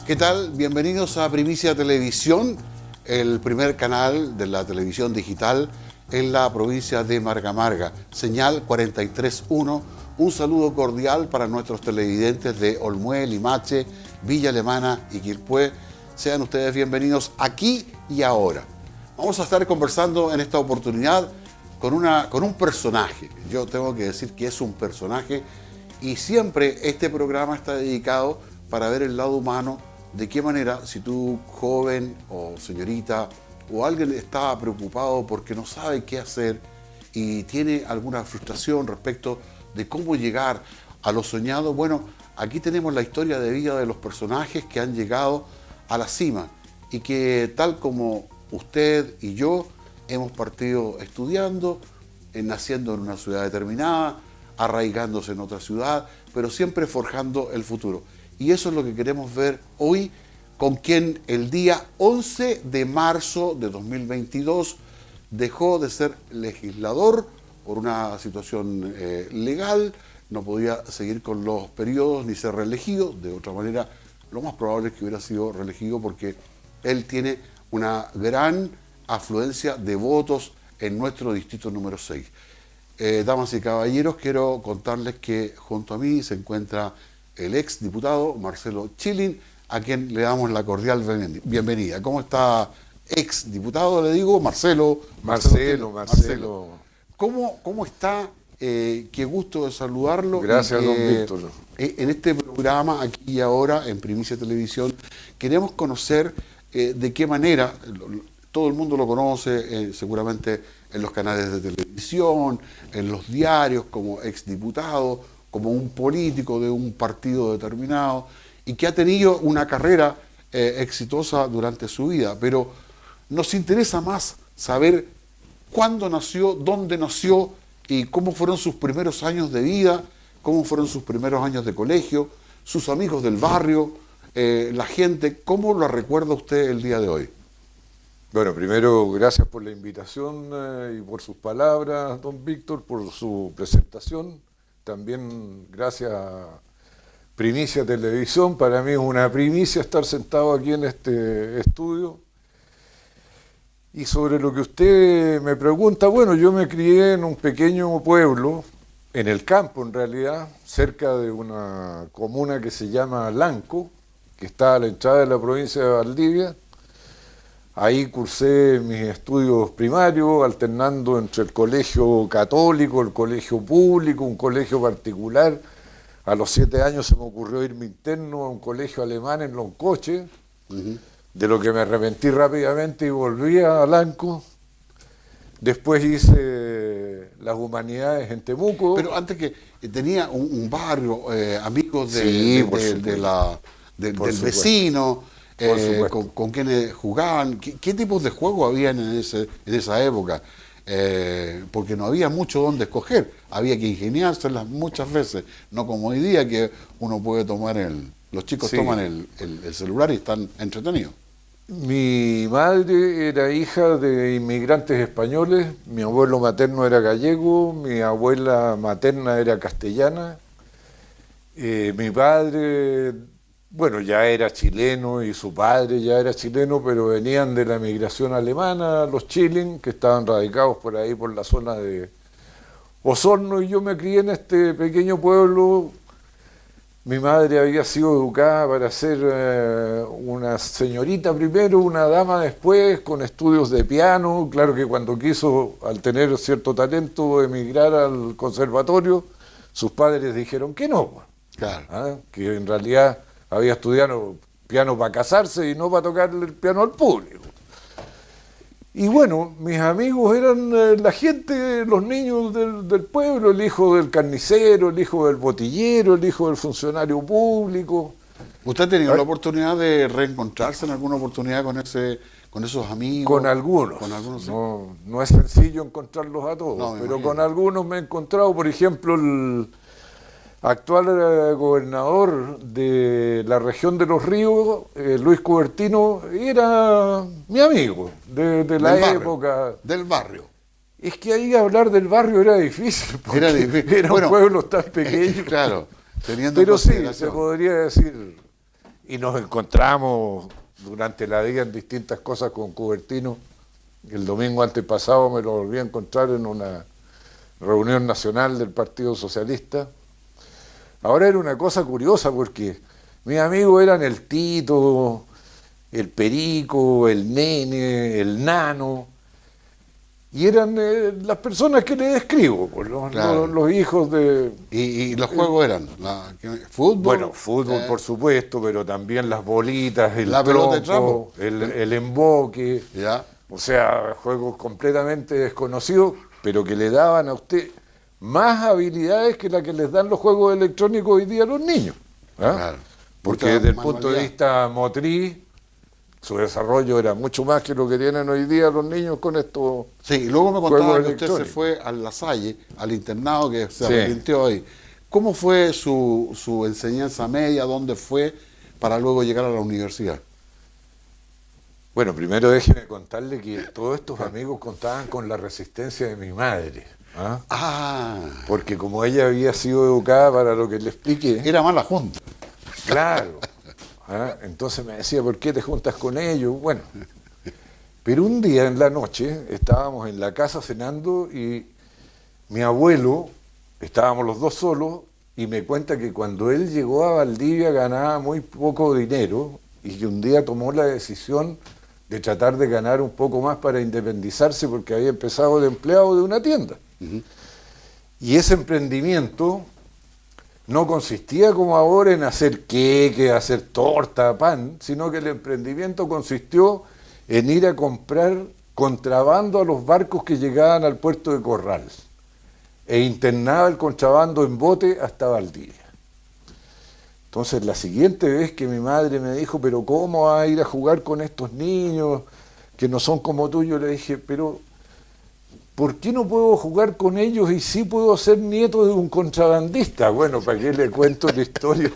¿Qué tal? Bienvenidos a Primicia Televisión, el primer canal de la televisión digital en la provincia de Marga Marga, señal 43.1. Un saludo cordial para nuestros televidentes de Olmué, Limache, Villa Alemana y Quilpué. Sean ustedes bienvenidos aquí y ahora. Vamos a estar conversando en esta oportunidad con un personaje. Yo tengo que decir que es un personaje y siempre este programa está dedicado para ver el lado humano. De qué manera, si tú, joven o señorita, o alguien está preocupado porque no sabe qué hacer y tiene alguna frustración respecto de cómo llegar a lo soñado, bueno, aquí tenemos la historia de vida de los personajes que han llegado a la cima y que, tal como usted y yo, hemos partido estudiando, naciendo en una ciudad determinada, arraigándose en otra ciudad, pero siempre forjando el futuro. Y eso es lo que queremos ver hoy, con quien el día 11 de marzo de 2022 dejó de ser legislador por una situación legal, no podía seguir con los periodos ni ser reelegido. De otra manera, lo más probable es que hubiera sido reelegido porque él tiene una gran afluencia de votos en nuestro distrito número 6. Damas y caballeros, quiero contarles que junto a mí se encuentra el ex diputado Marcelo Chilin, a quien le damos la cordial bienvenida. ¿Cómo está, ex diputado? Le digo, Marcelo. ¿Cómo está? Qué gusto de saludarlo. Gracias, don Víctor. En este programa, aquí y ahora, en Primicia Televisión, queremos conocer de qué manera, todo el mundo lo conoce seguramente en los canales de televisión, en los diarios, como ex diputado, como un político de un partido determinado y que ha tenido una carrera exitosa durante su vida. Pero nos interesa más saber cuándo nació, dónde nació y cómo fueron sus primeros años de vida, cómo fueron sus primeros años de colegio, sus amigos del barrio, la gente. ¿Cómo lo recuerda usted el día de hoy? Bueno, primero, gracias por la invitación y por sus palabras, don Víctor, por su presentación. También gracias a Primicia Televisión. Para mí es una primicia estar sentado aquí en este estudio. Y sobre lo que usted me pregunta, bueno, yo me crié en un pequeño pueblo, en el campo en realidad, cerca de una comuna que se llama Lanco, que está a la entrada de la provincia de Valdivia. Ahí cursé mis estudios primarios, alternando entre el colegio católico, el colegio público, un colegio particular. A los 7 años se me ocurrió irme interno a un colegio alemán en Loncoche, de lo que me arrepentí rápidamente y volví a Lanco. Después hice las humanidades en Temuco. Pero antes que tenía un barrio, amigos Sí, del vecino. Con quienes jugaban, ¿qué tipos de juegos habían en esa época? Porque no había mucho donde escoger, había que ingeniárselas muchas veces, no como hoy día que uno puede tomar los chicos toman el celular y están entretenidos. Mi madre era hija de inmigrantes españoles, mi abuelo materno era gallego, mi abuela materna era castellana, mi padre... Bueno, ya era chileno y su padre ya era chileno, pero venían de la migración alemana, los Chilin, que estaban radicados por ahí, por la zona de Osorno, y yo me crié en este pequeño pueblo. Mi madre había sido educada para ser una señorita primero, una dama después, con estudios de piano. Claro que cuando quiso, al tener cierto talento, emigrar al conservatorio, sus padres dijeron que no. Claro. Que en realidad había estudiado piano para casarse y no para tocar el piano al público. Y bueno, mis amigos eran la gente, los niños del pueblo, el hijo del carnicero, el hijo del botillero, el hijo del funcionario público. ¿Usted ha tenido la oportunidad de reencontrarse en alguna oportunidad con esos amigos? Con algunos. Sí. No es sencillo encontrarlos a todos, pero con algunos me he encontrado. Por ejemplo, el actual gobernador de la región de Los Ríos, Luis Cubertino, era mi amigo de la época. Del barrio. Es que ahí hablar del barrio era difícil, porque era un pueblo tan pequeño. Claro, teniendo pero sí, se podría decir. y nos encontramos durante la día en distintas cosas con Cubertino. El domingo antepasado me lo volví a encontrar en una reunión nacional del Partido Socialista. Ahora era una cosa curiosa porque mis amigos eran el Tito, el Perico, el Nene, el Nano, y eran las personas que le describo, pues, Claro. los hijos de... Y los juegos eran fútbol. Bueno, fútbol por supuesto, pero también las bolitas, el La pelota de trompo, trapo. el emboque, Ya. o sea, juegos completamente desconocidos, pero que le daban a usted más habilidades que las que les dan los juegos electrónicos hoy día a los niños. ¿Ah? Claro. Porque Mucha desde el punto de manualidad. vista motriz, su desarrollo era mucho más que lo que tienen hoy día los niños con estos... Sí, y luego me contaba Juegos que usted se electrónicos. fue a La Salle, al internado, que se Sí. arrepintió ahí. ¿Cómo fue su enseñanza media? ¿Dónde fue para luego llegar a la universidad? Bueno, primero déjeme contarle que todos estos amigos contaban con la resistencia de mi madre. ¿Ah? Ah, Porque como ella había sido educada para lo que le expliqué, era mala junta. claro. ¿Ah? Entonces me decía, ¿por qué te juntas con ellos? Bueno, pero un día en la noche estábamos en la casa cenando y mi abuelo, estábamos los dos solos, y me cuenta que cuando él llegó a Valdivia ganaba muy poco dinero y que un día tomó la decisión de tratar de ganar un poco más para independizarse porque había empezado de empleado de una tienda. Y ese emprendimiento no consistía como ahora en hacer queque, hacer torta, pan, sino que el emprendimiento consistió en ir a comprar contrabando a los barcos que llegaban al puerto de Corral e internaba el contrabando en bote hasta Valdivia. Entonces la siguiente vez que mi madre me dijo, pero ¿cómo vas a ir a jugar con estos niños que no son como tú? Yo le dije, pero ¿por qué no puedo jugar con ellos y sí puedo ser nieto de un contrabandista? Bueno, ¿para qué le cuento la historia?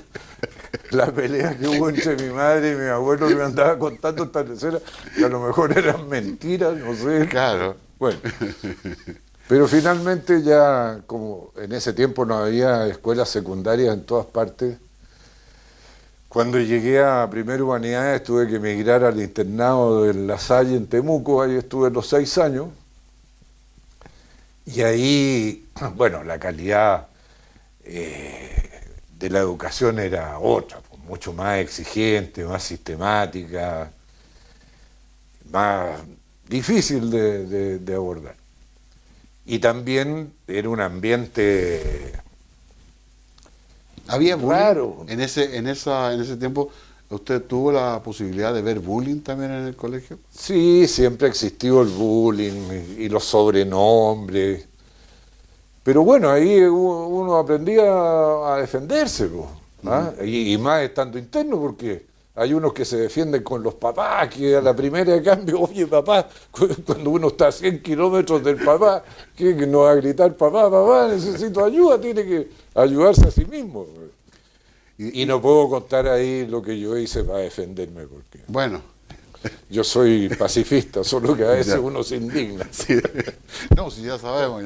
La pelea que hubo entre mi madre y mi abuelo que me andaba contando esta tercera, que a lo mejor eran mentiras, no sé. Claro. Bueno, pero finalmente ya, como en ese tiempo no había escuelas secundarias en todas partes, cuando llegué a Primera Humanidades tuve que emigrar al internado de La Salle en Temuco, ahí estuve los 6 años, y ahí, bueno, la calidad de la educación era otra, pues, mucho más exigente, más sistemática, más difícil de abordar. Y también era un ambiente ¿Había bullying? Claro. En ese tiempo, ¿usted tuvo la posibilidad de ver bullying también en el colegio? Sí, siempre existió el bullying y los sobrenombres. Pero bueno, ahí uno aprendía a defenderse, po, ¿ah? Y más estando interno, porque hay unos que se defienden con los papás, que a la primera de cambio, oye papá, cuando uno está a 100 kilómetros del papá, que no va a gritar papá, papá, necesito ayuda, tiene que ayudarse a sí mismo. Y no puedo contar ahí lo que yo hice para defenderme, porque Bueno, yo soy pacifista, solo que a veces Ya. uno se indigna. sí. No, si ya sabemos,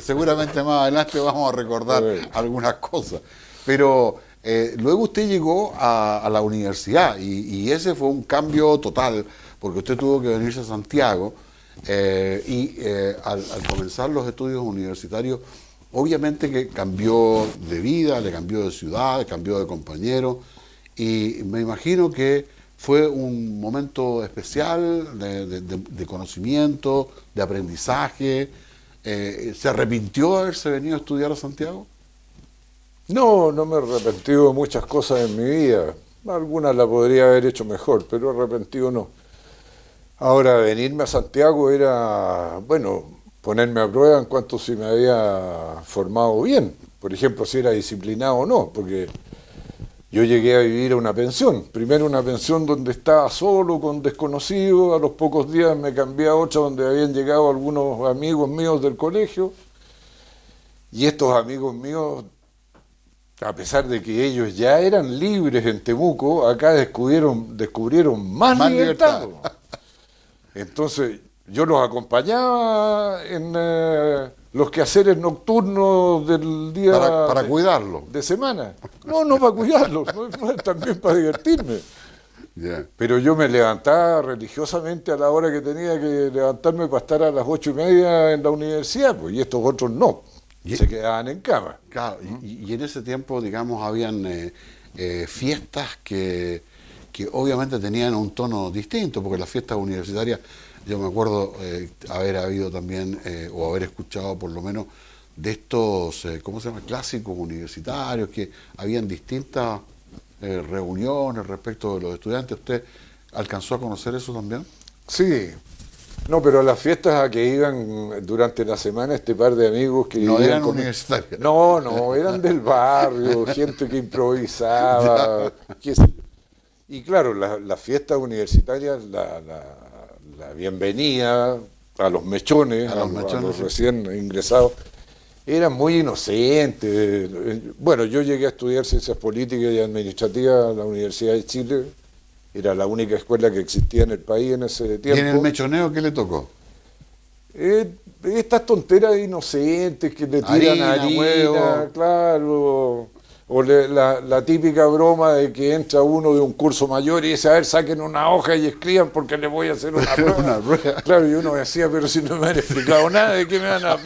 seguramente más adelante vamos a recordar Bueno. algunas cosas. Pero luego usted llegó a la universidad y ese fue un cambio total, porque usted tuvo que venirse a Santiago al comenzar los estudios universitarios, obviamente que cambió de vida, le cambió de ciudad, cambió de compañero, y me imagino que fue un momento especial de conocimiento, de aprendizaje. ¿Se arrepintió de haberse venido a estudiar a Santiago? No, no me he arrepentido de muchas cosas en mi vida. Algunas las podría haber hecho mejor, pero arrepentido no. Ahora, venirme a Santiago era, bueno, ponerme a prueba en cuanto si me había formado bien. Por ejemplo, si era disciplinado o no, porque yo llegué a vivir a una pensión. Primero una pensión donde estaba solo, con desconocidos. A los pocos días me cambié a otra donde habían llegado algunos amigos míos del colegio. Y estos amigos míos, a pesar de que ellos ya eran libres en Temuco, acá descubrieron más libertad. Entonces, yo los acompañaba los quehaceres nocturnos del día Para cuidarlo. de semana. No para cuidarlos, también para divertirme. Yeah. Pero yo me levantaba religiosamente a la hora que tenía que levantarme para estar a las 8:30 en la universidad, pues, y estos otros no, se quedaban en cama. Claro, y en ese tiempo, digamos, habían fiestas que obviamente tenían un tono distinto, porque las fiestas universitarias, yo me acuerdo haber habido también, o haber escuchado por lo menos, de estos, ¿cómo se llama?, clásicos universitarios, que habían distintas reuniones respecto de los estudiantes. ¿Usted alcanzó a conocer eso también? Sí, no, pero las fiestas a que iban durante la semana este par de amigos que No vivían eran universitarias. No, eran del barrio, gente que improvisaba, qué sé yo. Y claro, las fiestas universitarias, la bienvenida a los mechones, a los sí. recién ingresados, eran muy inocentes. Bueno, yo llegué a estudiar Ciencias Políticas y Administrativas en la Universidad de Chile. Era la única escuela que existía en el país en ese tiempo. ¿Y en el mechoneo qué le tocó? Estas tonteras inocentes que le tiran harina, huevo. claro. O la típica broma de que entra uno de un curso mayor y dice, a ver, saquen una hoja y escriban porque les voy a hacer una prueba. Una prueba. Claro, y uno decía, pero si no me han explicado nada, ¿de qué me van a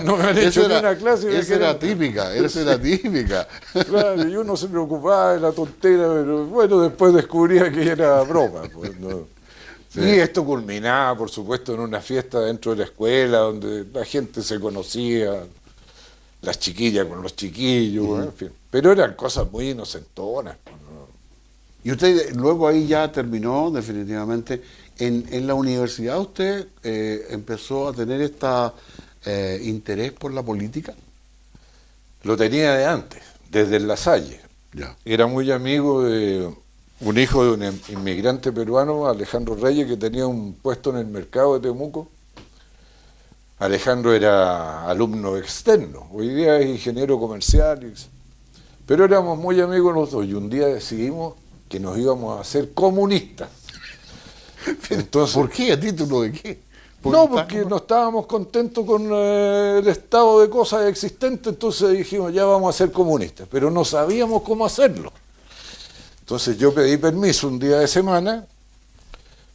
no me han hecho ni una clase. Esa era típica, esa era típica. Claro, y uno se preocupaba de la tontera, pero bueno, después descubría que era broma. Pues, ¿no? Sí. Y esto culminaba, por supuesto, en una fiesta dentro de la escuela, donde la gente se conocía, las chiquillas con los chiquillos, en fin. Pero eran cosas muy inocentonas. ¿No? Y usted luego ahí ya terminó definitivamente. En la universidad usted empezó a tener interés por la política. Lo tenía de antes, desde el La Salle. Ya. Era muy amigo de un hijo de un inmigrante peruano, Alejandro Reyes, que tenía un puesto en el mercado de Temuco. Alejandro era alumno externo, hoy día es ingeniero comercial, pero éramos muy amigos los dos y un día decidimos que nos íbamos a hacer comunistas. Entonces, ¿por qué? ¿A título de qué? Porque no estábamos contentos con el estado de cosas existente, entonces dijimos ya vamos a ser comunistas, pero no sabíamos cómo hacerlo. Entonces yo pedí permiso un día de semana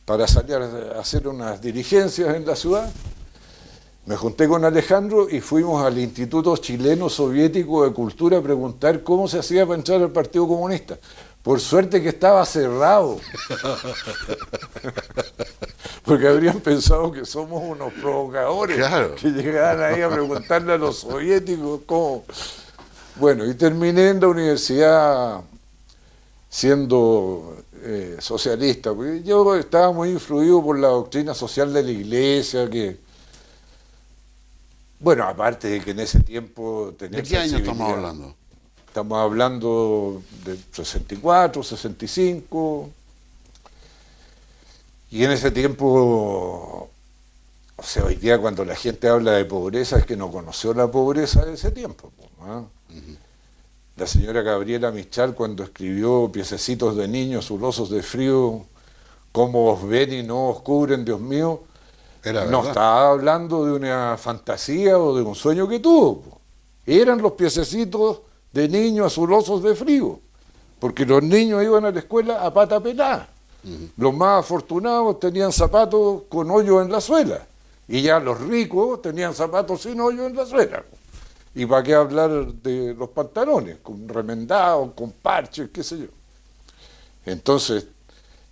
para salir a hacer unas diligencias en la ciudad. Me junté con Alejandro y fuimos al Instituto Chileno Soviético de Cultura a preguntar cómo se hacía para entrar al Partido Comunista. Por suerte que estaba cerrado. Porque habrían pensado que somos unos provocadores, claro, que llegaban ahí a preguntarle a los soviéticos cómo. Bueno, y terminé en la universidad siendo socialista. Porque yo estaba muy influido por la doctrina social de la Iglesia, que... Bueno, aparte de que en ese tiempo tenía... ¿De qué año estamos hablando? Estamos hablando de 64, 65. Y en ese tiempo, o sea, hoy día cuando la gente habla de pobreza es que no conoció la pobreza de ese tiempo. ¿No? La señora Gabriela Mistral, cuando escribió Piececitos de niños, zulosos de frío, cómo os ven y no os cubren, Dios mío, no estaba hablando de una fantasía o de un sueño que tuvo. Eran los piececitos de niños azulosos de frío, porque los niños iban a la escuela a pata pelada. Los más afortunados tenían zapatos con hoyo en la suela, y ya los ricos tenían zapatos sin hoyo en la suela. ¿Y para qué hablar de los pantalones? Con remendados, con parches, qué sé yo. Entonces,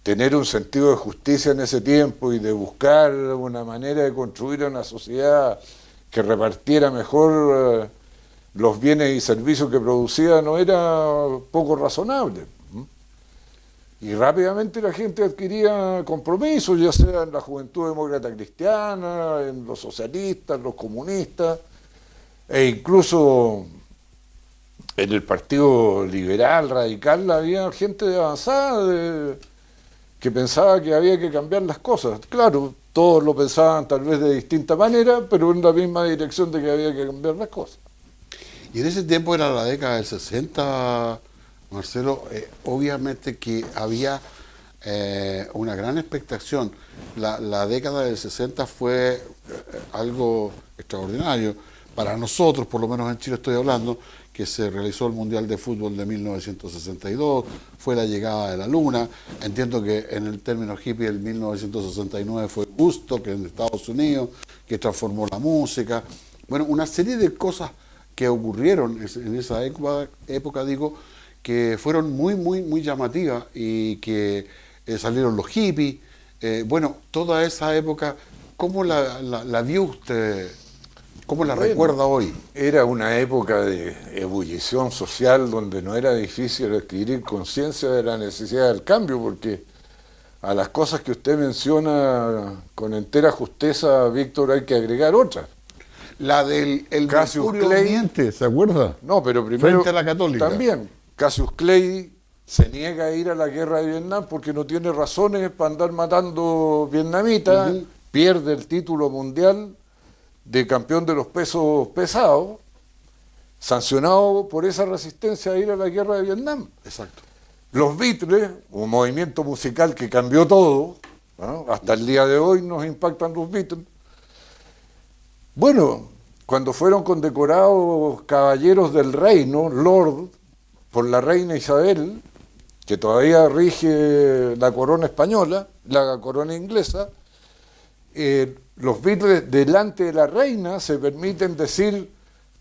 tener un sentido de justicia en ese tiempo y de buscar una manera de construir una sociedad que repartiera mejor los bienes y servicios que producía no era poco razonable. Y rápidamente la gente adquiría compromisos, ya sea en la Juventud Demócrata Cristiana, en los socialistas, los comunistas, e incluso en el Partido Liberal, Radical, había gente de avanzada que pensaba que había que cambiar las cosas. Claro, todos lo pensaban tal vez de distinta manera, pero en la misma dirección de que había que cambiar las cosas. Y en ese tiempo era la década del 60, Marcelo, obviamente que había una gran expectación. La década del 60 fue algo extraordinario para nosotros, por lo menos en Chile estoy hablando, que se realizó el Mundial de Fútbol de 1962, fue la llegada de la Luna. Entiendo que en el término hippie el 1969 fue Woodstock en Estados Unidos, que transformó la música. Bueno, una serie de cosas que ocurrieron en esa época, digo, que fueron muy llamativas y que salieron los hippies. Bueno, toda esa época, ¿cómo la vio usted? ¿Cómo la recuerda hoy? Era una época de ebullición social donde no era difícil adquirir conciencia de la necesidad del cambio, porque a las cosas que usted menciona con entera justeza, Víctor, hay que agregar otras. La del el Cassius Mercurio Clay, Miente, ¿se acuerda? No, pero primero Frente a la Católica. También, Cassius Clay se niega a ir a la guerra de Vietnam porque no tiene razones para andar matando vietnamitas, pierde el título mundial de campeón de los pesos pesados, sancionado por esa resistencia a ir a la guerra de Vietnam. Exacto. Los Beatles, un movimiento musical que cambió todo, ¿no? Hasta el día de hoy nos impactan los Beatles. Bueno, cuando fueron condecorados caballeros del reino, Lord, por la reina Isabel, que todavía rige la corona española, la corona inglesa, los Beatles delante de la reina se permiten decir,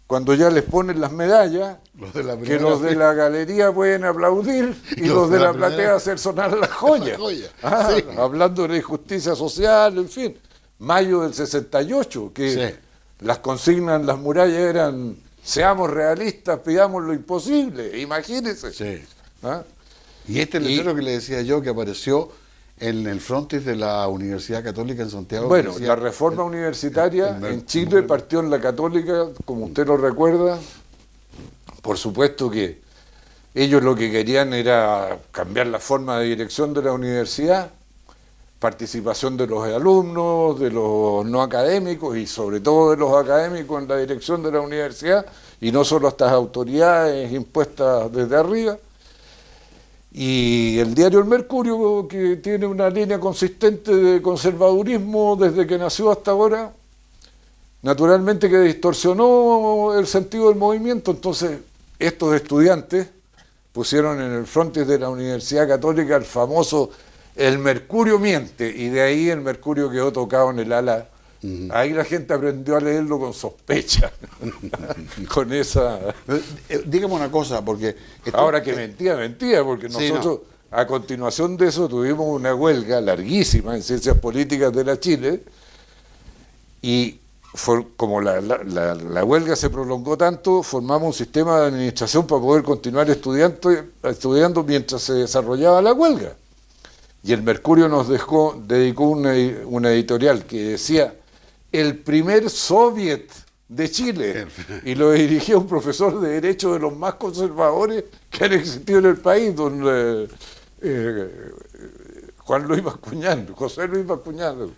cuando ya les ponen las medallas, que los de la galería pueden aplaudir y los de la platea hacer sonar las joyas. Sí. Hablando de injusticia social, en fin. Mayo del 68, que las consignas en las murallas eran: seamos realistas, pidamos lo imposible, imagínense. Sí. Y este letrero que le decía yo, que apareció en el frontis de la Universidad Católica en Santiago. Bueno, la reforma universitaria en Chile partió en la Católica, como usted lo recuerda. Por supuesto que ellos lo que querían era cambiar la forma de dirección de la universidad, participación de los alumnos, de los no académicos y sobre todo de los académicos en la dirección de la universidad, y no solo estas autoridades impuestas desde arriba. Y el diario El Mercurio, que tiene una línea consistente de conservadurismo desde que nació hasta ahora, naturalmente que distorsionó el sentido del movimiento. Entonces estos estudiantes pusieron en el frontis de la Universidad Católica el famoso El Mercurio Miente, y de ahí el Mercurio quedó tocado en el ala. Ahí la gente aprendió a leerlo con sospecha, con esa... Dígame una cosa, porque... Ahora que mentía, porque nosotros a continuación de eso tuvimos una huelga larguísima en Ciencias Políticas de la Chile, y como la huelga se prolongó tanto, formamos un sistema de administración para poder continuar estudiando mientras se desarrollaba la huelga. Y el Mercurio nos dedicó una editorial que decía: el primer soviet de Chile, y lo dirigía un profesor de Derecho de los más conservadores que han existido en el país, don José Luis Bascuñán.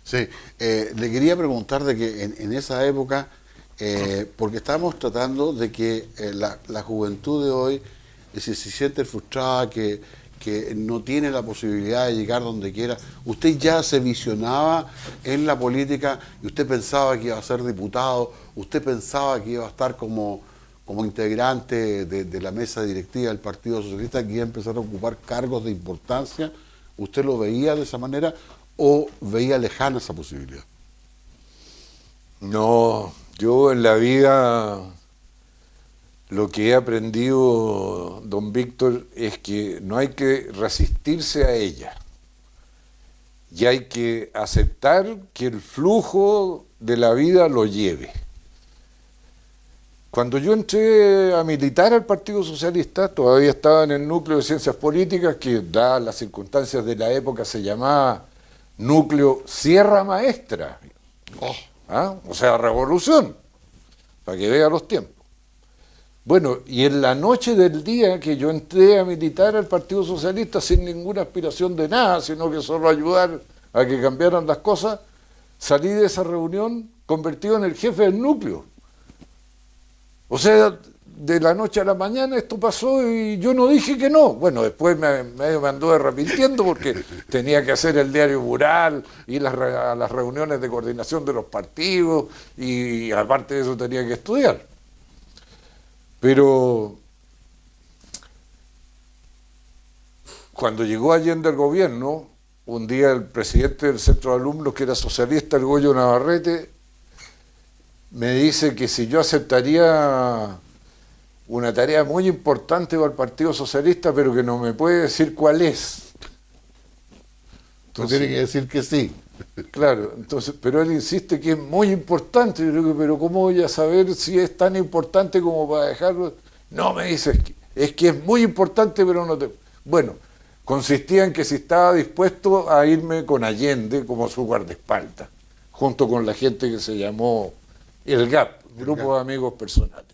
Sí, le quería preguntar de que en esa época, porque estábamos tratando de que la juventud de hoy se siente frustrada, que no tiene la posibilidad de llegar donde quiera. Usted ya se visionaba en la política y usted pensaba que iba a ser diputado, usted pensaba que iba a estar como integrante de la mesa directiva del Partido Socialista, que iba a empezar a ocupar cargos de importancia. ¿Usted lo veía de esa manera o veía lejana esa posibilidad? No, yo en la vida lo que he aprendido, don Víctor, es que no hay que resistirse a ella, y hay que aceptar que el flujo de la vida lo lleve. Cuando yo entré a militar al Partido Socialista, todavía estaba en el núcleo de Ciencias Políticas, que dadas las circunstancias de la época se llamaba núcleo Sierra Maestra, o sea, revolución, para que vea los tiempos. Bueno, y en la noche del día que yo entré a militar al Partido Socialista sin ninguna aspiración de nada, sino que solo ayudar a que cambiaran las cosas, salí de esa reunión convertido en el jefe del núcleo. O sea, de la noche a la mañana esto pasó y yo no dije que no. Bueno, después me anduve arrepintiendo porque tenía que hacer el diario mural, ir a las reuniones de coordinación de los partidos y aparte de eso tenía que estudiar. Pero cuando llegó Allende al gobierno, un día el presidente del centro de alumnos, que era socialista, el Goyo Navarrete, me dice que si yo aceptaría una tarea muy importante para el Partido Socialista, pero que no me puede decir cuál es. Tú tienes que decir que sí. Claro, entonces, pero él insiste que es muy importante. Yo digo, pero ¿cómo voy a saber si es tan importante como para dejarlo? No, me dice, es que es muy importante, pero no te... Bueno, consistía en que si estaba dispuesto a irme con Allende como su guardaespaldas, junto con la gente que se llamó el GAP, Grupo de Amigos Personales.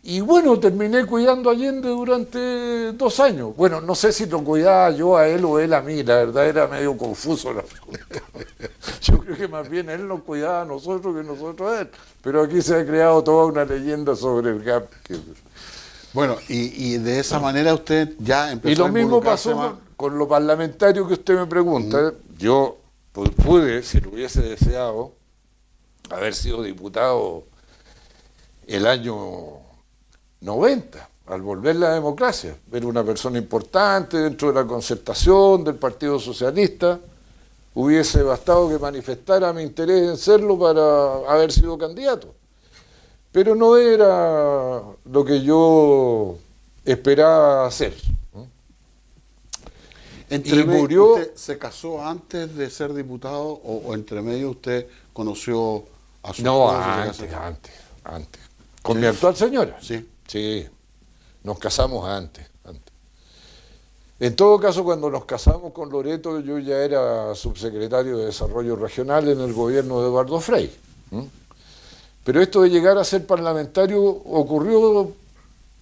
Y bueno, terminé cuidando a Allende durante 2 años. Bueno, no sé si lo cuidaba yo a él o él a mí, la verdad era medio confuso la pregunta. Yo creo que más bien él nos cuidaba a nosotros que nosotros a él. Pero aquí se ha creado toda una leyenda sobre el GAP. Bueno, y de esa manera usted ya empezó a Y lo mismo pasó más... con lo parlamentario que usted me pregunta. Yo pude, si lo hubiese deseado, haber sido diputado el año 90, al volver la democracia. Era una persona importante dentro de la concertación del Partido Socialista. Hubiese bastado que manifestara mi interés en serlo para haber sido candidato. Pero no era lo que yo esperaba hacer. Entre y murió... ¿Usted se casó antes de ser diputado o entre medio usted conoció a su No, esposa? antes. Con mi actual señora. Sí. Sí, nos casamos antes. En todo caso, cuando nos casamos con Loreto, yo ya era subsecretario de Desarrollo Regional en el gobierno de Eduardo Frei. Pero esto de llegar a ser parlamentario ocurrió,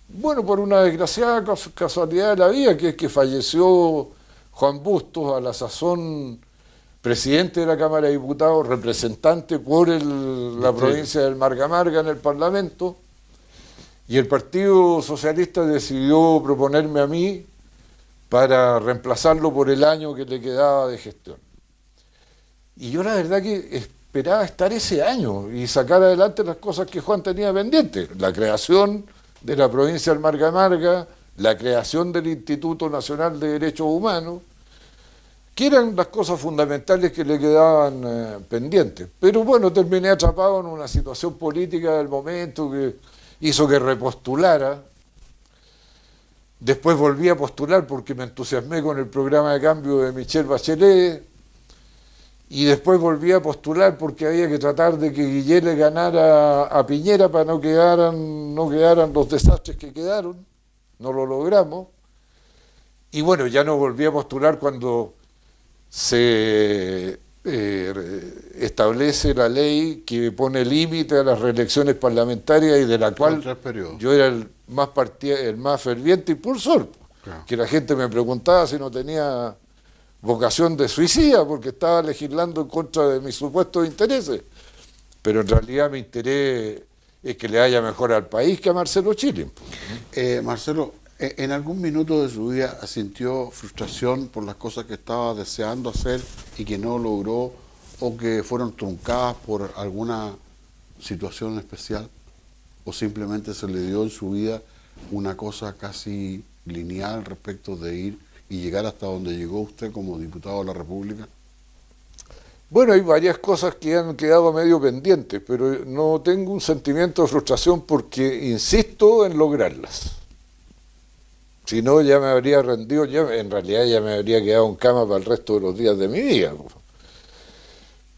bueno, por una desgraciada casualidad de la vida, que es que falleció Juan Bustos, a la sazón presidente de la Cámara de Diputados, representante por la provincia del Marga en el Parlamento, y el Partido Socialista decidió proponerme a mí para reemplazarlo por el año que le quedaba de gestión. Y yo la verdad que esperaba estar ese año y sacar adelante las cosas que Juan tenía pendientes, la creación de la provincia del Marga, la creación del Instituto Nacional de Derechos Humanos, que eran las cosas fundamentales que le quedaban pendientes. Pero bueno, terminé atrapado en una situación política del momento que hizo que repostulara. Después volví a postular porque me entusiasmé con el programa de cambio de Michelle Bachelet. Y después volví a postular porque había que tratar de que Guillé le ganara a Piñera para no quedaran los desastres que quedaron. No lo logramos. Y bueno, ya no volví a postular cuando se establece la ley que pone límite a las reelecciones parlamentarias y de la cual yo era el más ferviente impulsor. Claro. Que la gente me preguntaba si no tenía vocación de suicida porque estaba legislando en contra de mis supuestos intereses. Pero en realidad mi interés es que le vaya mejor al país que a Marcelo Chile. Marcelo, ¿en algún minuto de su vida sintió frustración por las cosas que estaba deseando hacer y que no logró o que fueron truncadas por alguna situación especial? ¿O simplemente se le dio en su vida una cosa casi lineal respecto de ir y llegar hasta donde llegó usted como diputado de la República? Bueno, hay varias cosas que han quedado medio pendientes, pero no tengo un sentimiento de frustración porque insisto en lograrlas. Si no, ya me habría rendido, en realidad ya me habría quedado en cama para el resto de los días de mi vida.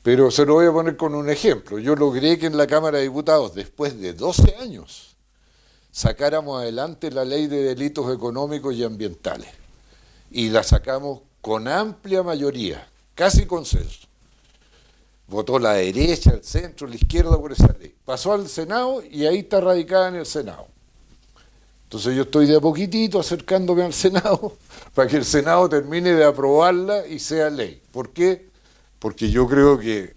Pero se lo voy a poner con un ejemplo. Yo logré que en la Cámara de Diputados, después de 12 años, sacáramos adelante la ley de delitos económicos y ambientales. Y la sacamos con amplia mayoría, casi consenso. Votó la derecha, el centro, la izquierda por esa ley. Pasó al Senado y ahí está radicada en el Senado. Entonces yo estoy de a poquitito acercándome al Senado para que el Senado termine de aprobarla y sea ley. ¿Por qué? Porque yo creo que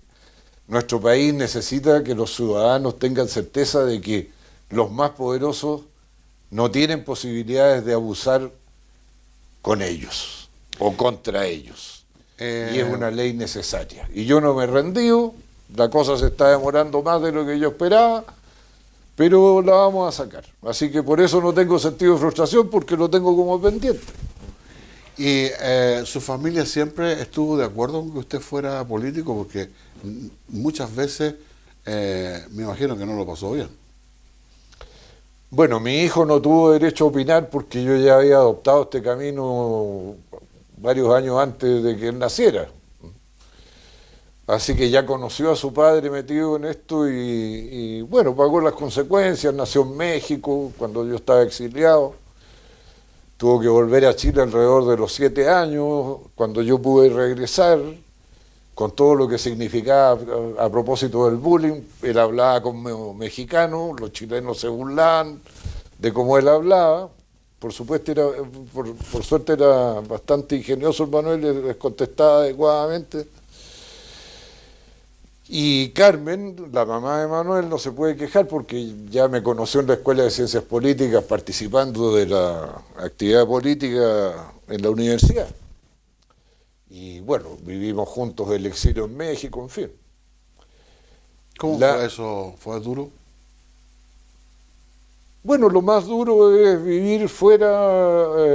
nuestro país necesita que los ciudadanos tengan certeza de que los más poderosos no tienen posibilidades de abusar con ellos o contra ellos. Y es una ley necesaria. Y yo no me he rendido, la cosa se está demorando más de lo que yo esperaba, pero la vamos a sacar. Así que por eso no tengo sentido de frustración, porque lo tengo como pendiente. ¿Y su familia siempre estuvo de acuerdo con que usted fuera político? Porque muchas veces me imagino que no lo pasó bien. Bueno, mi hijo no tuvo derecho a opinar porque yo ya había adoptado este camino varios años antes de que él naciera. Así que ya conoció a su padre metido en esto y bueno, pagó las consecuencias. Nació en México cuando yo estaba exiliado. Tuvo que volver a Chile alrededor de los 7 años, cuando yo pude regresar, con todo lo que significaba a propósito del bullying. Él hablaba como mexicano, los chilenos se burlaban de cómo él hablaba. Por supuesto, por suerte era bastante ingenioso el Manuel, les contestaba adecuadamente. Y Carmen, la mamá de Manuel, no se puede quejar porque ya me conoció en la Escuela de Ciencias Políticas participando de la actividad política en la universidad. Y bueno, vivimos juntos el exilio en México, en fin. ¿Cómo fue eso? ¿Fue duro? Bueno, lo más duro es vivir fuera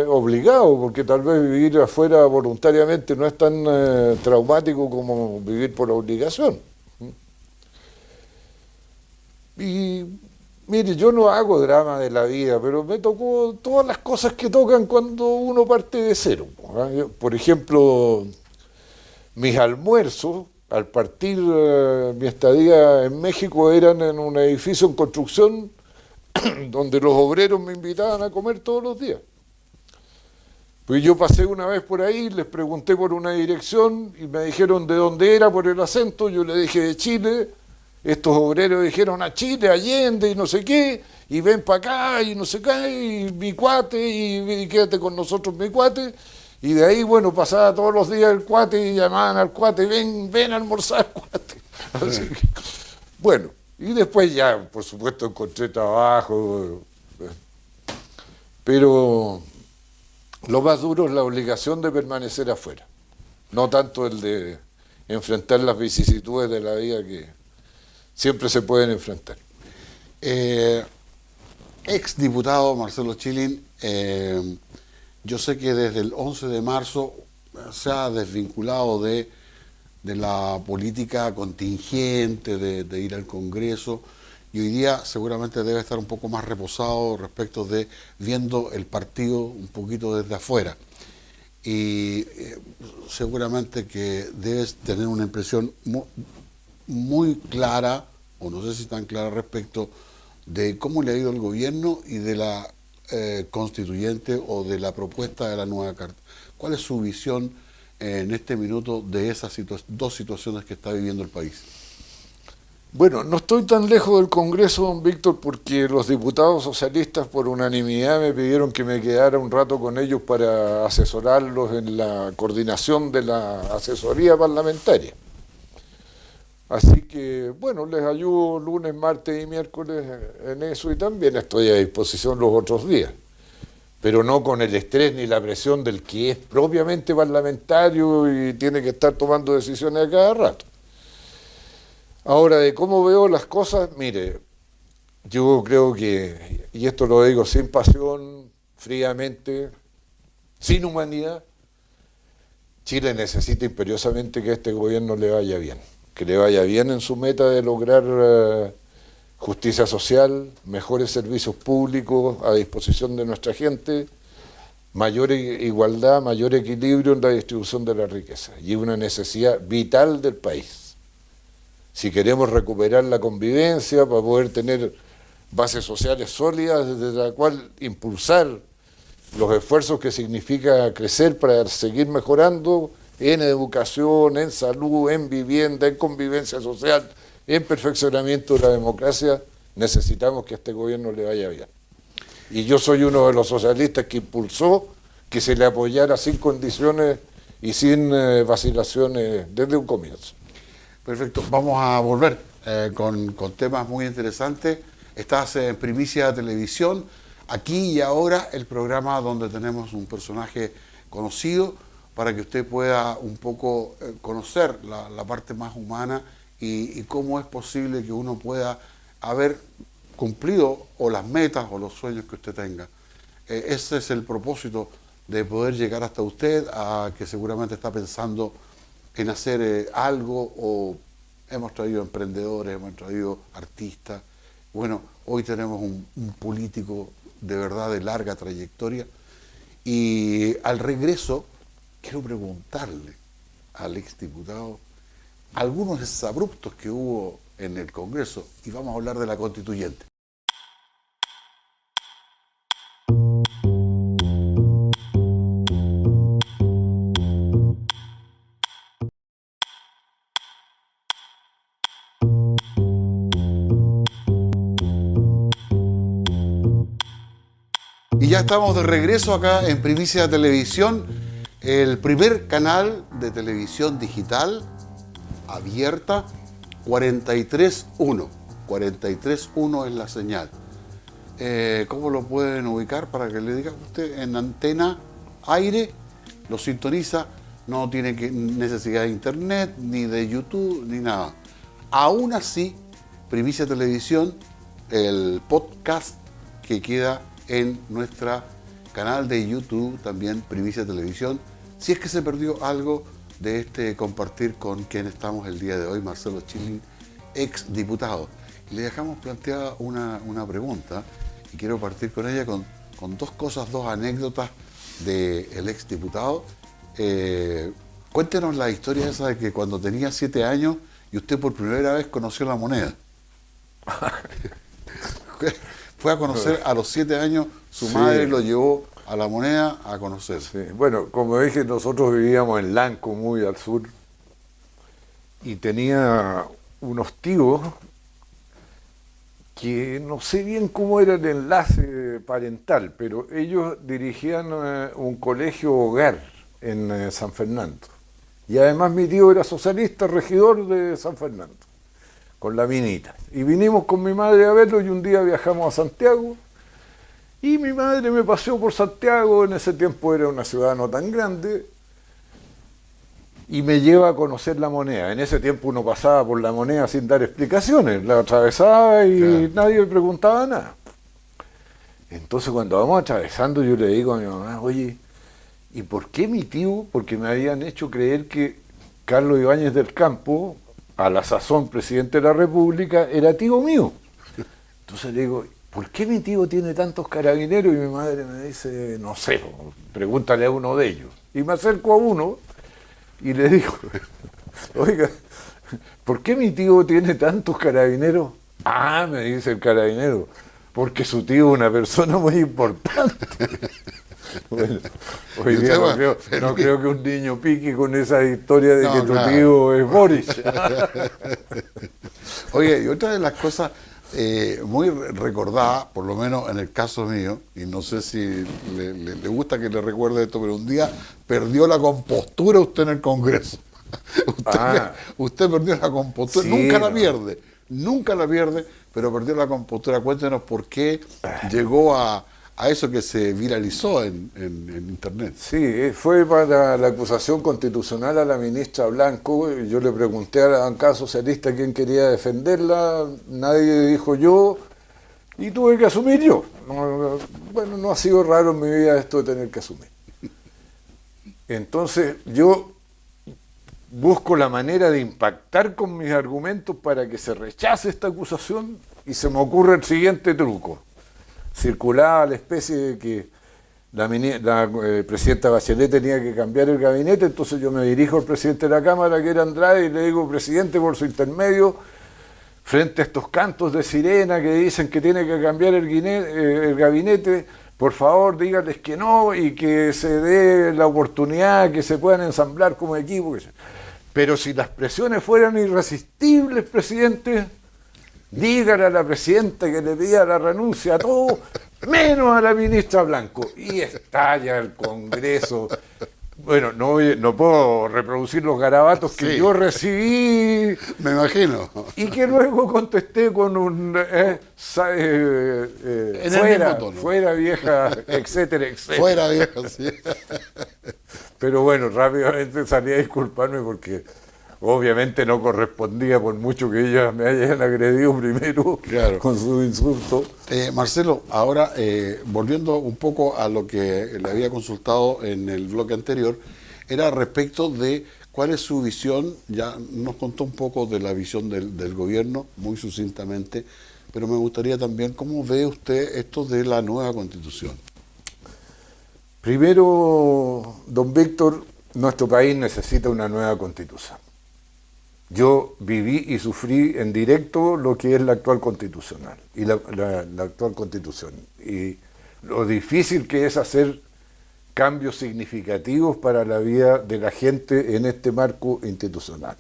obligado, porque tal vez vivir afuera voluntariamente no es tan traumático como vivir por obligación. Y mire, yo no hago drama de la vida, pero me tocó todas las cosas que tocan cuando uno parte de cero. Por ejemplo, mis almuerzos, al partir mi estadía en México, eran en un edificio en construcción donde los obreros me invitaban a comer todos los días. Pues yo pasé una vez por ahí, les pregunté por una dirección y me dijeron de dónde era por el acento. Yo le dije de Chile. Estos obreros dijeron a Chile, Allende y no sé qué, y ven para acá y no sé qué, y mi cuate, y quédate con nosotros mi cuate. Y de ahí, bueno, pasaba todos los días el cuate y llamaban al cuate, ven a almorzar, cuate. Así que, bueno, y después ya, por supuesto, encontré trabajo, pero lo más duro es la obligación de permanecer afuera, no tanto el de enfrentar las vicisitudes de la vida que siempre se pueden enfrentar. Ex diputado Marcelo Chilin, yo sé que desde el 11 de marzo se ha desvinculado de la política contingente, de ir al Congreso, y hoy día seguramente debe estar un poco más reposado respecto de viendo el partido un poquito desde afuera. Y seguramente que debes tener una impresión muy clara, o no sé si tan clara, respecto de cómo le ha ido el gobierno y de la constituyente o de la propuesta de la nueva carta. ¿Cuál es su visión en este minuto de esas dos situaciones que está viviendo el país? Bueno, no estoy tan lejos del Congreso, don Víctor, porque los diputados socialistas por unanimidad me pidieron que me quedara un rato con ellos para asesorarlos en la coordinación de la asesoría parlamentaria. Así que, bueno, les ayudo lunes, martes y miércoles en eso, y también estoy a disposición los otros días, pero no con el estrés ni la presión del que es propiamente parlamentario y tiene que estar tomando decisiones a cada rato. Ahora, de cómo veo las cosas, mire, yo creo que, y esto lo digo sin pasión, fríamente, sin humanidad, Chile necesita imperiosamente que a este gobierno le vaya bien. Que le vaya bien en su meta de lograr justicia social, mejores servicios públicos a disposición de nuestra gente, mayor igualdad, mayor equilibrio en la distribución de la riqueza. Y es una necesidad vital del país. Si queremos recuperar la convivencia para poder tener bases sociales sólidas desde la cual impulsar los esfuerzos que significa crecer para seguir mejorando en educación, en salud, en vivienda, en convivencia social, en perfeccionamiento de la democracia, necesitamos que a este gobierno le vaya bien. Y yo soy uno de los socialistas que impulsó que se le apoyara sin condiciones y sin vacilaciones desde un comienzo. Perfecto, vamos a volver con temas muy interesantes Estás en Primicia Televisión, aquí y ahora, el programa donde tenemos un personaje conocido para que usted pueda un poco conocer la parte más humana y cómo es posible que uno pueda haber cumplido o las metas o los sueños que usted tenga. Ese es el propósito de poder llegar hasta usted, a que seguramente está pensando en hacer algo, o hemos traído emprendedores, hemos traído artistas. Bueno, hoy tenemos un político de verdad de larga trayectoria, y al regreso quiero preguntarle al exdiputado algunos exabruptos que hubo en el Congreso, y vamos a hablar de la Constituyente. Y ya estamos de regreso acá en Primicia Televisión, el primer canal de televisión digital abierta, 43.1. 43.1 es la señal. ¿Cómo lo pueden ubicar para que le diga usted? En antena aire, lo sintoniza, no tiene necesidad de internet, ni de YouTube, ni nada. Aún así, Primicia Televisión, el podcast que queda en nuestro canal de YouTube, también Primicia Televisión, si es que se perdió algo de este compartir con quien estamos el día de hoy, Marcelo Schilling, ex diputado. Le dejamos planteada una pregunta, y quiero partir con ella con dos cosas, dos anécdotas del ex diputado. Cuéntenos la historia esa de que cuando tenía 7 años y usted por primera vez conoció la moneda. Fue a conocer a los 7 años, su madre lo llevó a la moneda a conocer. Sí. Bueno, como dije, nosotros vivíamos en Lanco, muy al sur, y tenía unos tíos que no sé bien cómo era el enlace parental, pero ellos dirigían un colegio hogar en San Fernando. Y además mi tío era socialista, regidor de San Fernando, con la minita. Y vinimos con mi madre a verlo, y un día viajamos a Santiago, y mi madre me paseó por Santiago. En ese tiempo era una ciudad no tan grande, y me lleva a conocer la moneda. En ese tiempo uno pasaba por la moneda sin dar explicaciones, la atravesaba y nadie me preguntaba nada. Entonces cuando vamos atravesando, yo le digo a mi mamá: oye, ¿y por qué mi tío? Porque me habían hecho creer que Carlos Ibáñez del Campo, a la sazón presidente de la República, era tío mío. Entonces le digo: ¿por qué mi tío tiene tantos carabineros? Y mi madre me dice: no sé, pregúntale a uno de ellos. Y me acerco a uno y le digo: oiga, ¿por qué mi tío tiene tantos carabineros? Ah, me dice el carabinero, porque su tío es una persona muy importante. Bueno, hoy día no creo que un niño pique con esa historia de que tu tío es Boris. Oye, y otra de las cosas muy recordada, por lo menos en el caso mío, y no sé si le gusta que le recuerde esto, pero un día perdió la compostura usted en el Congreso. Usted perdió la compostura, sí, nunca la pierde, pero perdió la compostura. Cuéntenos por qué llegó a eso que se viralizó en internet. Sí, fue para la acusación constitucional a la ministra Blanco. Yo le pregunté a la bancada socialista quién quería defenderla, nadie dijo yo, y tuve que asumir yo. Bueno, no ha sido raro en mi vida esto de tener que asumir. Entonces yo busco la manera de impactar con mis argumentos para que se rechace esta acusación, y se me ocurre el siguiente truco. Circulaba la especie de que la presidenta Bachelet tenía que cambiar el gabinete, entonces yo me dirijo al presidente de la Cámara, que era Andrade, y le digo: presidente, por su intermedio, frente a estos cantos de sirena que dicen que tiene que cambiar el gabinete, por favor díganles que no, y que se dé la oportunidad que se puedan ensamblar como equipo. Pero si las presiones fueran irresistibles, presidente, dígale a la presidenta que le pida la renuncia a todos, menos a la ministra Blanco. Y estalla el Congreso, Bueno, no puedo reproducir los garabatos que Sí. yo recibí Me imagino. y que luego contesté con un En el fuera, mismo tono. fuera vieja, etcétera, etcétera. Fuera, viejo, sí. Pero bueno, rápidamente salí a disculparme porque obviamente no correspondía, por mucho que ellas me hayan agredido primero Claro. con su insulto. Marcelo, ahora volviendo un poco a lo que le había consultado en el bloque anterior, era respecto de cuál es su visión. Ya nos contó un poco de la visión del gobierno, muy sucintamente, pero me gustaría también cómo ve usted esto de la nueva Constitución. Primero, don Víctor, nuestro país necesita una nueva constitución. Yo viví y sufrí en directo lo que es la actual constitucional y la actual constitución. Y lo difícil que es hacer cambios significativos para la vida de la gente en este marco institucional.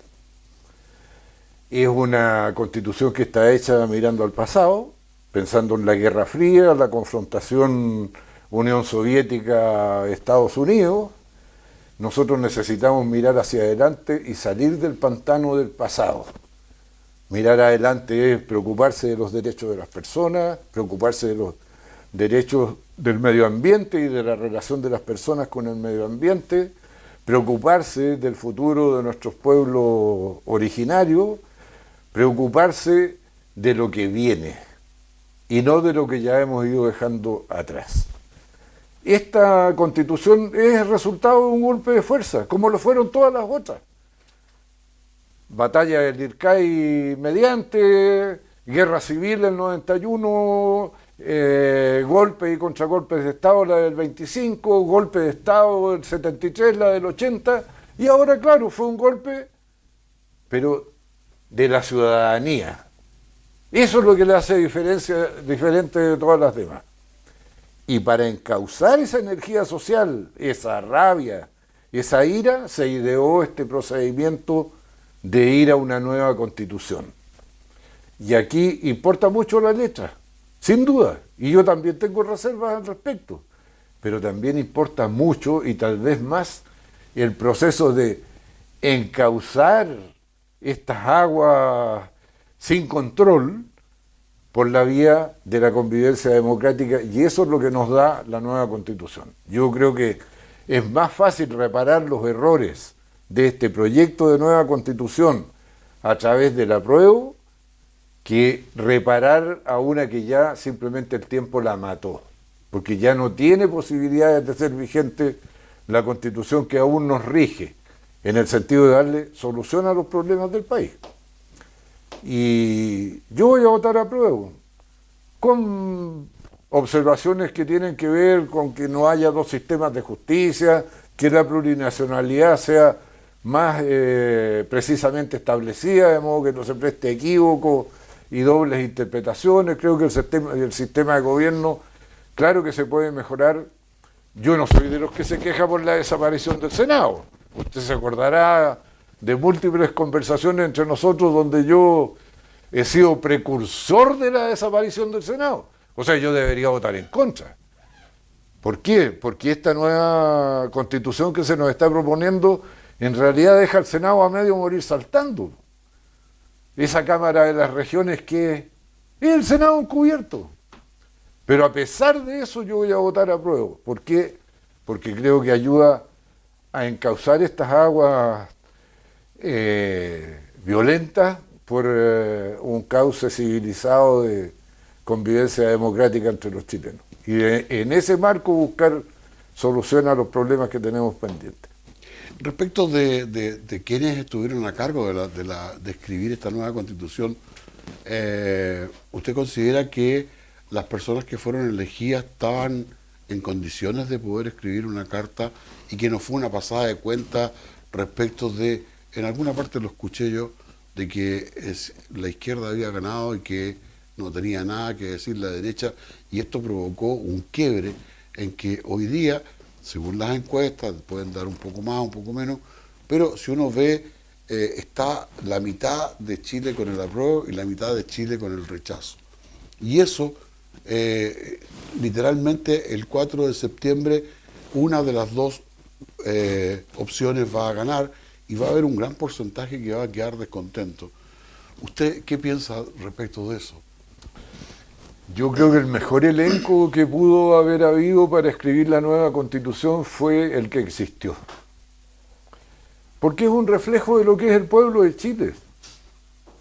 Es una constitución que está hecha mirando al pasado, pensando en la Guerra Fría, la confrontación Unión Soviética-Estados Unidos. Nosotros necesitamos mirar hacia adelante y salir del pantano del pasado. Mirar adelante es preocuparse de los derechos de las personas, preocuparse de los derechos del medio ambiente y de la relación de las personas con el medio ambiente, preocuparse del futuro de nuestros pueblos originarios, preocuparse de lo que viene y no de lo que ya hemos ido dejando atrás. Esta constitución es el resultado de un golpe de fuerza, como lo fueron todas las otras. Batalla del Ircay mediante, guerra civil del 91, golpe y contragolpes de Estado la del 25, golpe de Estado del 73, la del 80, y ahora claro, fue un golpe, pero de la ciudadanía. Eso es lo que le hace diferente de todas las demás. Y para encauzar esa energía social, esa rabia, esa ira, se ideó este procedimiento de ir a una nueva constitución. Y aquí importa mucho la letra, sin duda, y yo también tengo reservas al respecto, pero también importa mucho y tal vez más el proceso de encauzar estas aguas sin control por la vía de la convivencia democrática, y eso es lo que nos da la nueva Constitución. Yo creo que es más fácil reparar los errores de este proyecto de nueva Constitución a través del apruebo que reparar a una que ya simplemente el tiempo la mató, porque ya no tiene posibilidades de ser vigente la Constitución que aún nos rige, en el sentido de darle solución a los problemas del país. Y yo voy a votar a prueba, con observaciones que tienen que ver con que no haya dos sistemas de justicia, que la plurinacionalidad sea más precisamente establecida, de modo que no se preste equívocos y dobles interpretaciones. Creo que el sistema de gobierno, claro que se puede mejorar. Yo no soy de los que se queja por la desaparición del Senado. Usted se acordará de múltiples conversaciones entre nosotros donde yo he sido precursor de la desaparición del Senado. O sea, yo debería votar en contra. ¿Por qué? Porque esta nueva constitución que se nos está proponiendo en realidad deja al Senado a medio morir saltando. Esa Cámara de las Regiones que es el Senado encubierto. Pero a pesar de eso yo voy a votar a prueba. ¿Por qué? Porque creo que ayuda a encauzar estas aguas violentas por un cauce civilizado de convivencia democrática entre los chilenos. Y en ese marco buscar solución a los problemas que tenemos pendientes. Respecto de quienes estuvieron a cargo de escribir esta nueva Constitución, ¿usted considera que las personas que fueron elegidas estaban en condiciones de poder escribir una carta y que no fue una pasada de cuenta respecto de, en alguna parte lo escuché yo, de que la izquierda había ganado y que no tenía nada que decir la derecha, y esto provocó un quiebre en que hoy día, según las encuestas, pueden dar un poco más, un poco menos, pero si uno ve, está la mitad de Chile con el apruebo y la mitad de Chile con el rechazo. Y eso, literalmente, el 4 de septiembre, una de las dos opciones va a ganar y va a haber un gran porcentaje que va a quedar descontento. ¿Usted qué piensa respecto de eso? Yo creo que el mejor elenco que pudo haber habido para escribir la nueva Constitución fue el que existió. Porque es un reflejo de lo que es el pueblo de Chile.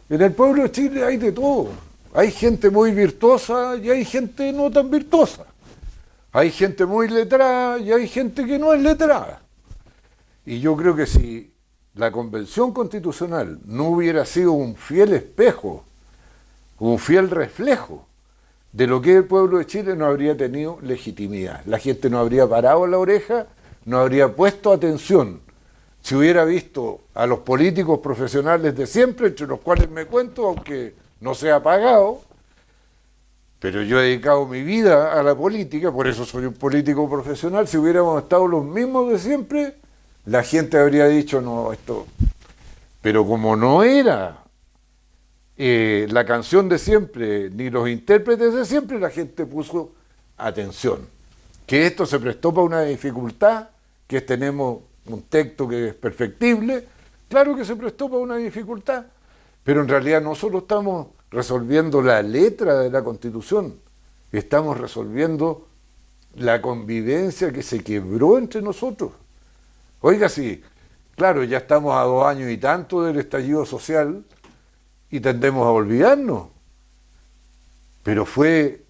En el pueblo de Chile hay de todo. Hay gente muy virtuosa y hay gente no tan virtuosa. Hay gente muy letrada y hay gente que no es letrada. Y yo creo que si la Convención Constitucional no hubiera sido un fiel espejo, un fiel reflejo de lo que es el pueblo de Chile, no habría tenido legitimidad. La gente no habría parado la oreja, no habría puesto atención. Si hubiera visto a los políticos profesionales de siempre, entre los cuales me cuento, aunque no sea pagado, pero yo he dedicado mi vida a la política, por eso soy un político profesional. Si hubiéramos estado los mismos de siempre, la gente habría dicho, no, esto... Pero como no era la canción de siempre, ni los intérpretes de siempre, la gente puso atención. Que esto se prestó para una dificultad, que tenemos un texto que es perfectible, claro que se prestó para una dificultad, pero en realidad no solo estamos resolviendo la letra de la Constitución, estamos resolviendo la convivencia que se quebró entre nosotros. Oiga, sí, claro, ya estamos a 2 años y tanto del estallido social y tendemos a olvidarnos, pero fue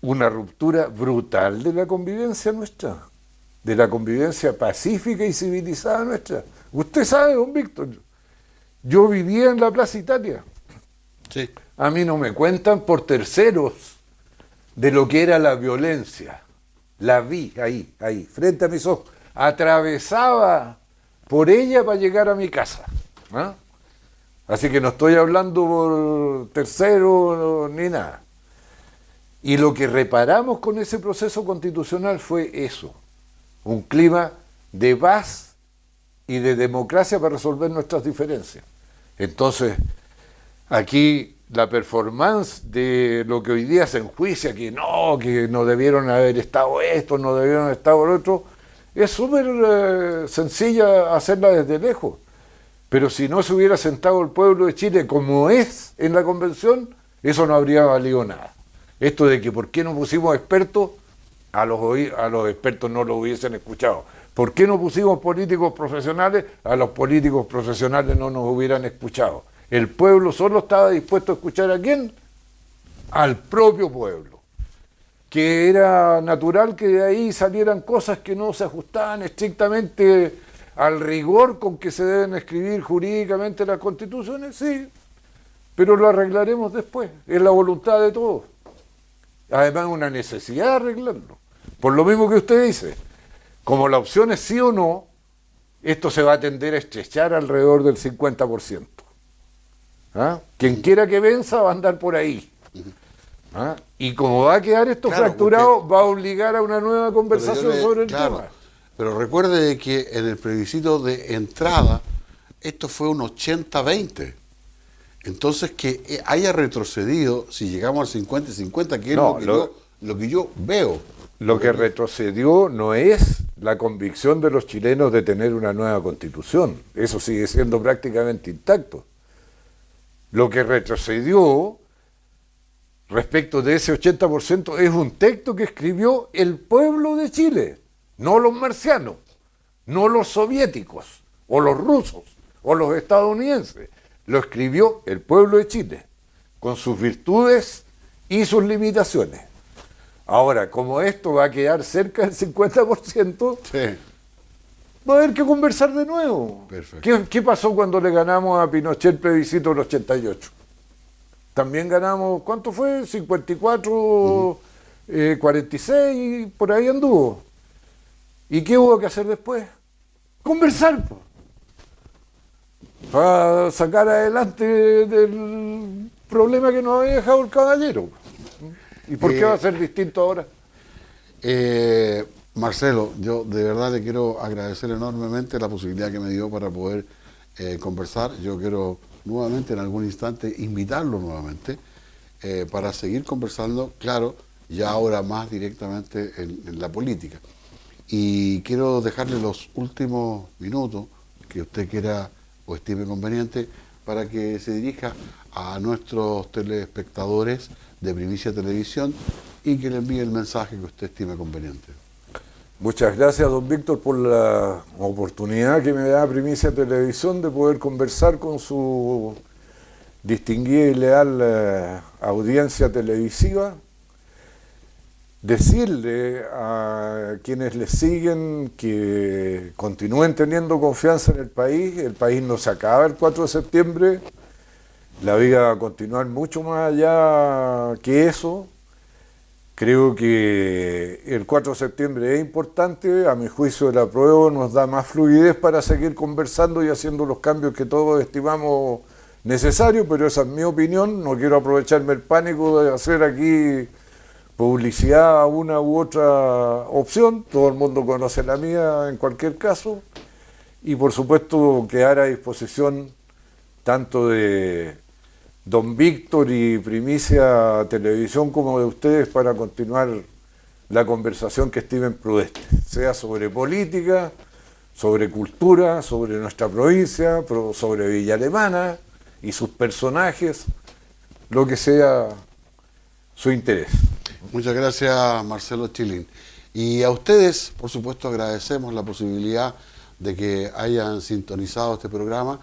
una ruptura brutal de la convivencia nuestra, de la convivencia pacífica y civilizada nuestra. Usted sabe, don Víctor, yo vivía en la Plaza Italia. Sí. A mí no me cuentan por terceros de lo que era la violencia. La vi ahí, frente a mis ojos. Atravesaba por ella para llegar a mi casa. ¿Ah? Así que no estoy hablando por terceros ni nada. Y lo que reparamos con ese proceso constitucional fue eso. Un clima de paz y de democracia para resolver nuestras diferencias. Entonces, aquí la performance de lo que hoy día se enjuicia, que no debieron haber estado esto, no debieron haber estado lo otro, es súper sencilla hacerla desde lejos. Pero si no se hubiera sentado el pueblo de Chile como es en la convención, eso no habría valido nada. Esto de que por qué no pusimos expertos, a los expertos no lo hubiesen escuchado. ¿Por qué no pusimos políticos profesionales? A los políticos profesionales no nos hubieran escuchado. El pueblo solo estaba dispuesto a escuchar ¿a quién? Al propio pueblo. Que era natural que de ahí salieran cosas que no se ajustaban estrictamente al rigor con que se deben escribir jurídicamente las constituciones, sí, pero lo arreglaremos después. Es la voluntad de todos. Además, una necesidad de arreglarlo. Por lo mismo que usted dice, como la opción es sí o no, esto se va a tender a estrechar alrededor del 50%. ¿Ah? Quien quiera que venza va a andar por ahí. ¿Ah? Y como va a quedar esto fracturado, va a obligar a una nueva conversación sobre el tema. Pero recuerde que en el plebiscito de entrada, esto fue un 80-20. Entonces, que haya retrocedido, si llegamos al 50-50, que es lo que yo veo. Lo que retrocedió no es la convicción de los chilenos de tener una nueva constitución. Eso sigue siendo prácticamente intacto. Lo que retrocedió respecto de ese 80% es un texto que escribió el pueblo de Chile, no los marcianos, no los soviéticos, o los rusos, o los estadounidenses. Lo escribió el pueblo de Chile, con sus virtudes y sus limitaciones. Ahora, como esto va a quedar cerca del 50%, sí, va a haber que conversar de nuevo. Perfecto. ¿Qué pasó cuando le ganamos a Pinochet el plebiscito del 88? También ganamos, ¿cuánto fue? 54, 46, y por ahí anduvo. ¿Y qué hubo que hacer después? Conversar, pues, para sacar adelante del problema que nos había dejado el caballero. ¿Y por qué va a ser distinto ahora? Marcelo, yo de verdad le quiero agradecer enormemente la posibilidad que me dio para poder conversar. Yo quiero nuevamente en algún instante invitarlo nuevamente para seguir conversando, claro, ya ahora más directamente en la política. y quiero dejarle los últimos minutos que usted quiera o estime conveniente para que se dirija a nuestros telespectadores de Primicia Televisión y que le envíe el mensaje que usted estime conveniente. Muchas gracias, don Víctor, por la oportunidad que me da Primicia Televisión de poder conversar con su distinguida y leal audiencia televisiva. Decirle a quienes le siguen que continúen teniendo confianza en el país no se acaba el 4 de septiembre, la vida va a continuar mucho más allá que eso. Creo que el 4 de septiembre es importante, a mi juicio el apruebo nos da más fluidez para seguir conversando y haciendo los cambios que todos estimamos necesarios, pero esa es mi opinión, no quiero aprovecharme el pánico de hacer aquí publicidad a una u otra opción, todo el mundo conoce la mía en cualquier caso, y por supuesto quedar a disposición tanto de don Víctor y Primicia Televisión como de ustedes para continuar la conversación que estimen prudente, sea sobre política, sobre cultura, sobre nuestra provincia, sobre Villa Alemana y sus personajes, lo que sea su interés. Muchas gracias, Marcelo Chilín. Y a ustedes, por supuesto, agradecemos la posibilidad de que hayan sintonizado este programa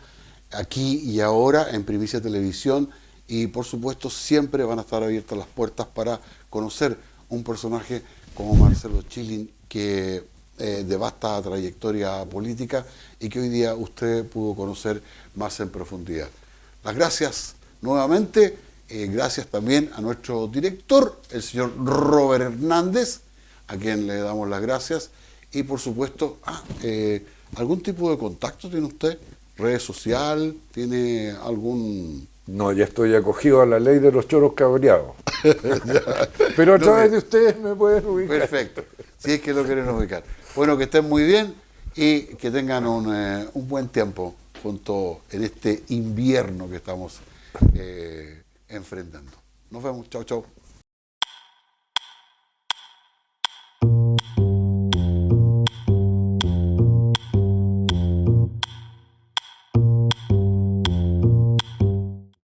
aquí y ahora en Primicia Televisión, y por supuesto siempre van a estar abiertas las puertas para conocer un personaje como Marcelo Chilín, que de vasta trayectoria política y que hoy día usted pudo conocer más en profundidad. Las gracias nuevamente. Gracias también a nuestro director, el señor Robert Hernández, a quien le damos las gracias. Y por supuesto, ¿algún tipo de contacto tiene usted? ¿Redes social? ¿Tiene algún...? No, ya estoy acogido a la ley de los choros cabreados. Pero a través de ustedes me pueden ubicar. Perfecto, si es que lo quieren ubicar. Bueno, que estén muy bien y que tengan un buen tiempo junto en este invierno que estamos enfrentando. Nos vemos, chao, chao.